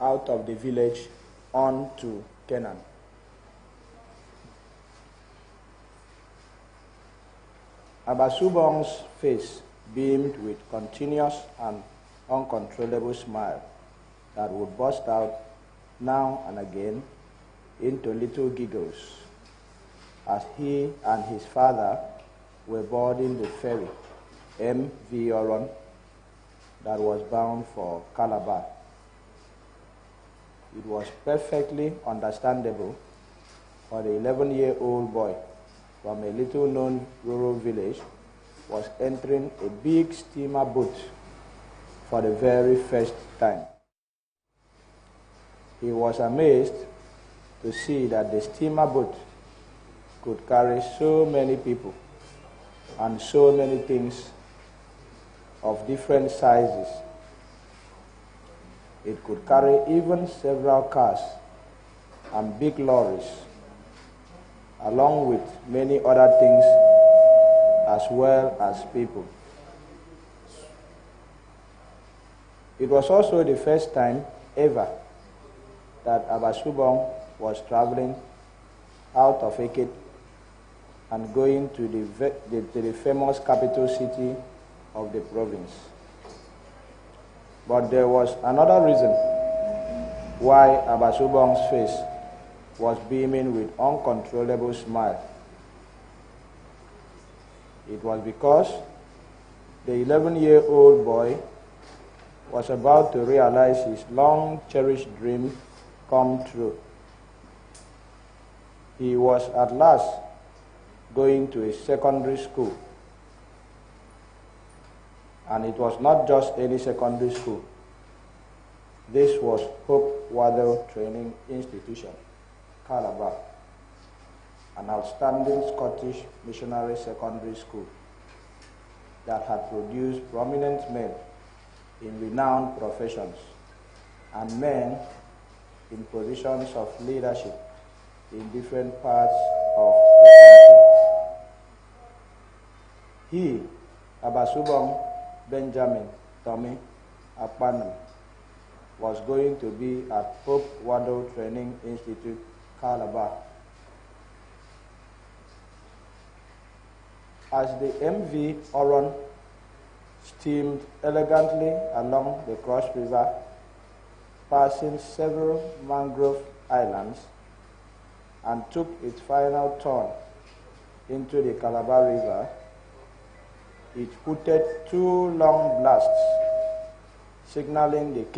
out of the village on to Canaan. Abasubong's face beamed with continuous and uncontrollable smile that would burst out now and again into little giggles as he and his father were boarding the ferry M.V. Oron that was bound for Calabar. It was perfectly understandable for the 11-year-old boy from a little-known rural village was entering a big steamer boat for the very first time. He was amazed to see that the steamer boat could carry so many people and so many things of different sizes. It could carry even several cars and big lorries, along with many other things as well as people. It was also the first time ever that Abasubong was traveling out of Ekit and going to the famous capital city of the province. But there was another reason why Abasubong's face was beaming with uncontrollable smile. It was because the 11-year-old boy was about to realize his long-cherished dream come true. He was at last going to a secondary school. And it was not just any secondary school. This was Hope Waddell Training Institution, Calabar, an outstanding Scottish missionary secondary school that had produced prominent men in renowned professions and men in positions of leadership in different parts of the country. He, Abasubong Benjamin Tommy Akpanum, was going to be at Hope Waddell Training Institute, Calabar. As the MV Oron steamed elegantly along the Cross River, passing several mangrove islands, and took its final turn into the Calabar River, it hooted 2 long blasts, signaling that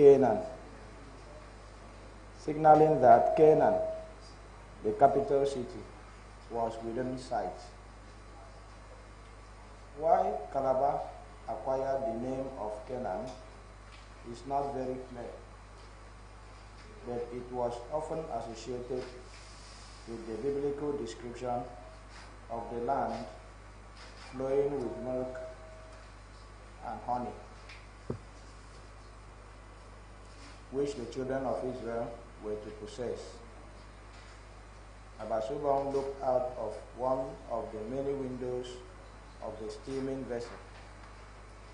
Canaan, the capital city, was within sight. Why Calabar acquired the name of Canaan is not very clear, but it was often associated with the biblical description of the land flowing with milk and honey, which the children of Israel were to possess. Abasubong looked out of one of the many windows of the steaming vessel,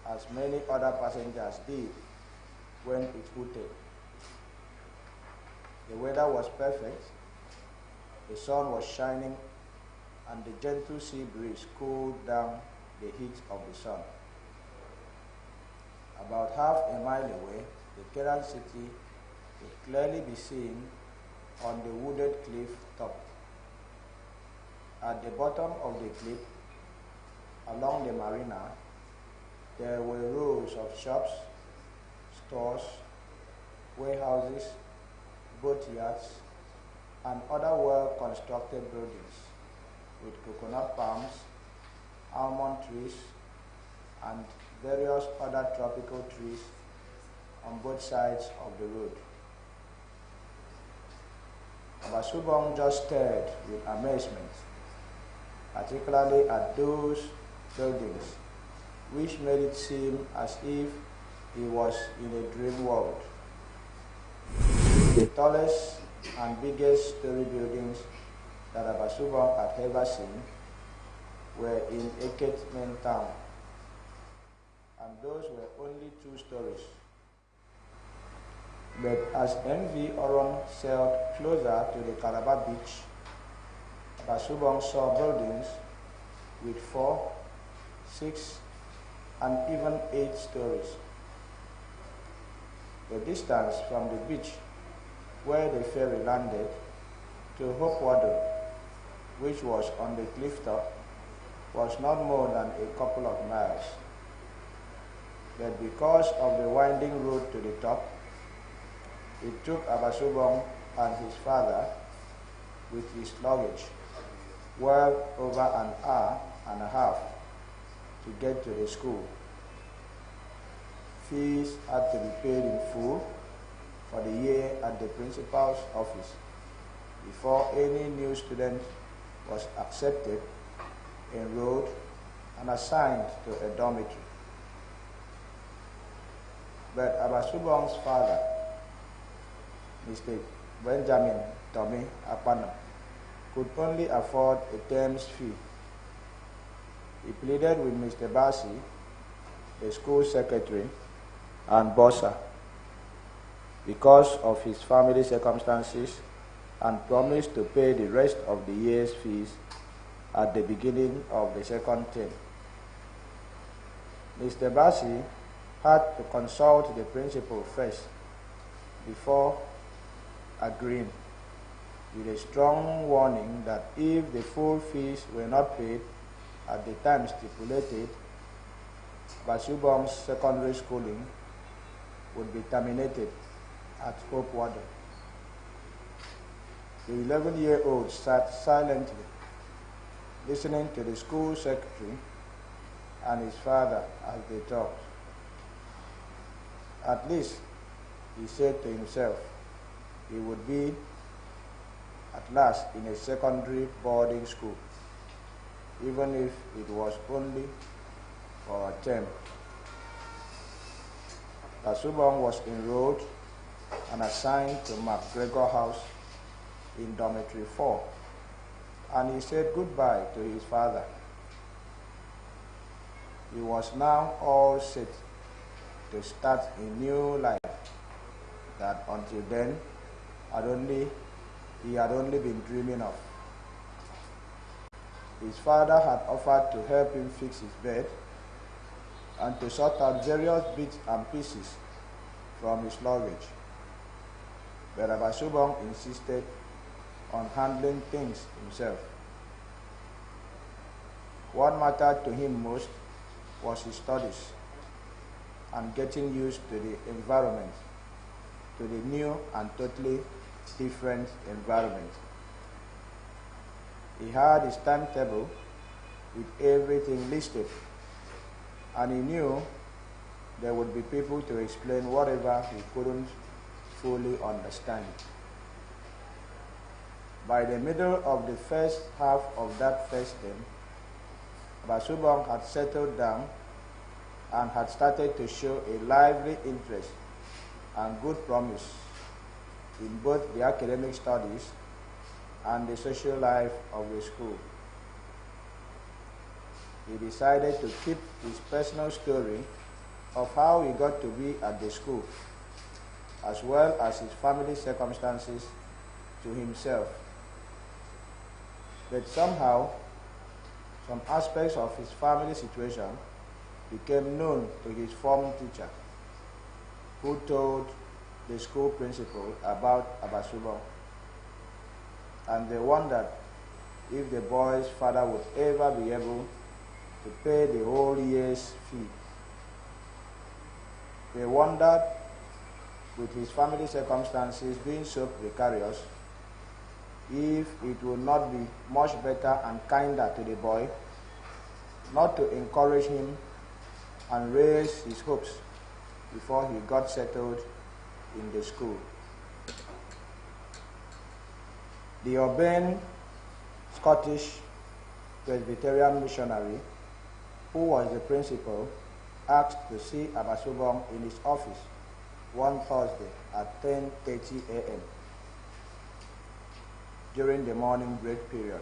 as many other passengers did when it hooted. The weather was perfect, the sun was shining, and the gentle sea breeze cooled down the heat of the sun. About half a mile away, the Canaan city could clearly be seen on the wooded cliff top. At the bottom of the cliff, along the marina, there were rows of shops, stores, warehouses, boatyards, and other well-constructed buildings with coconut palms, almond trees, and various other tropical trees on both sides of the road. Abasubong just stared with amazement, particularly at those buildings, which made it seem as if he was in a dream world. The tallest and biggest story buildings that Abasubong had ever seen were in Eket main town, and those were only 2 stories. But as MV Oron sailed closer to the Calabar beach, Basubong saw buildings with 4, 6, and even 8 stories. The distance from the beach where the ferry landed to Hope Water, which was on the cliff top, was not more than a couple of miles. But because of the winding road to the top, it took Abasubong and his father, with his luggage, well over an hour and a half to get to the school. Fees had to be paid in full for the year at the principal's office before any new student was accepted, enrolled, and assigned to a dormitory. But Abasubong's father, Mr. Benjamin Tommy Apana, could only afford a term's fee. He pleaded with Mr. Bassi, the school secretary, and Bossa because of his family circumstances, and promised to pay the rest of the year's fees at the beginning of the second term. Mr. Bassi had to consult the principal first before agreeing, with a strong warning that if the full fees were not paid at the time stipulated, Basubong's secondary schooling would be terminated at Hope Water. The 11-year-old sat silently, listening to the school secretary and his father as they talked. At least, he said to himself, he would be at last in a secondary boarding school, even if it was only for a term. Basubong was enrolled and assigned to MacGregor House in Dormitory 4, and he said goodbye to his father. He was now all set to start a new life that until then he had only been dreaming of. His father had offered to help him fix his bed and to sort out various bits and pieces from his luggage. But Abasubong insisted on handling things himself. What mattered to him most was his studies and getting used to the environment, to the new and totally different environment. He had his timetable with everything listed, and he knew there would be people to explain whatever he couldn't fully understand. By the middle of the first half of that first term, Basubong had settled down and had started to show a lively interest and good promise in both the academic studies and the social life of the school. He decided to keep his personal story of how he got to be at the school, as well as his family circumstances, to himself. But somehow, some aspects of his family situation became known to his form teacher, who told the school principal about Abasubong, and they wondered if the boy's father would ever be able to pay the whole year's fee. They wondered, with his family circumstances being so precarious, if it would not be much better and kinder to the boy not to encourage him and raise his hopes before he got settled in the school. The urbane Scottish Presbyterian missionary, who was the principal, asked to see Abasubong in his office one Thursday at 10:30 a.m. during the morning break period.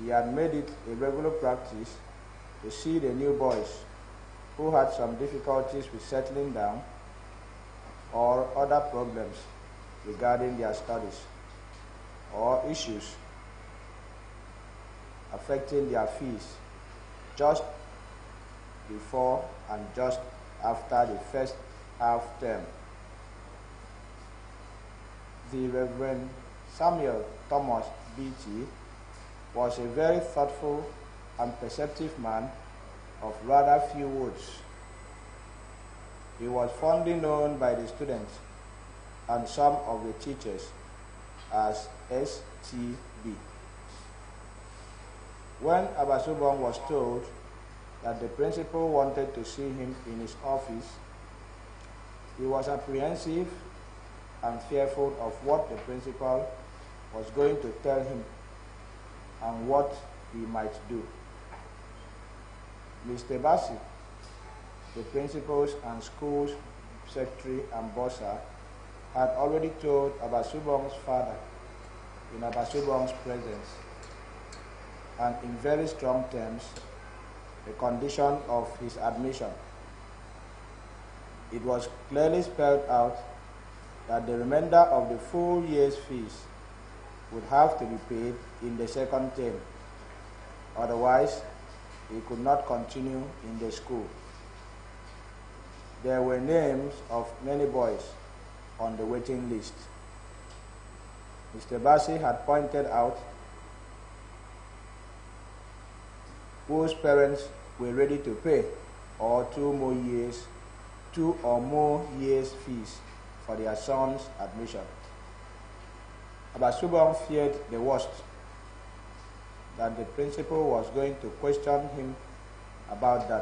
He had made it a regular practice to see the new boys who had some difficulties with settling down other problems regarding their studies or issues affecting their fees just before and just after the first half term. The Reverend Samuel Thomas B.T. was a very thoughtful and perceptive man of rather few words. He was fondly known by the students and some of the teachers as STB. When Abasobong was told that the principal wanted to see him in his office, he was apprehensive and fearful of what the principal was going to tell him and what he might do. Mr. Bassi, the principal's and school's secretary and bursar, had already told Abasobong's father in Abasobong's presence and in very strong terms the condition of his admission. It was clearly spelled out that the remainder of the full year's fees would have to be paid in the second term. Otherwise, he could not continue in the school. There were names of many boys on the waiting list. Mr. Bassi had pointed out whose parents were ready to pay two or more years fees for their son's admission. Abasobong feared the worst, that the principal was going to question him about that.